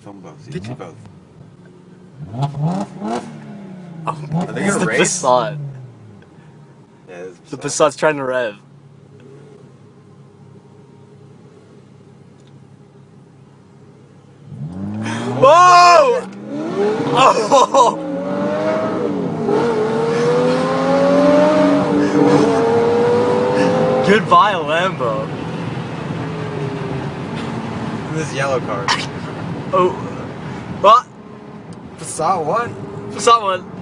talking about? See, it's about. Are they gonna the race? Passat. Yeah, it's The Passat's trying to rev. Whoa! Oh! Goodbye, Lambo. This yellow car. Oh. What? Passat what? Passat one.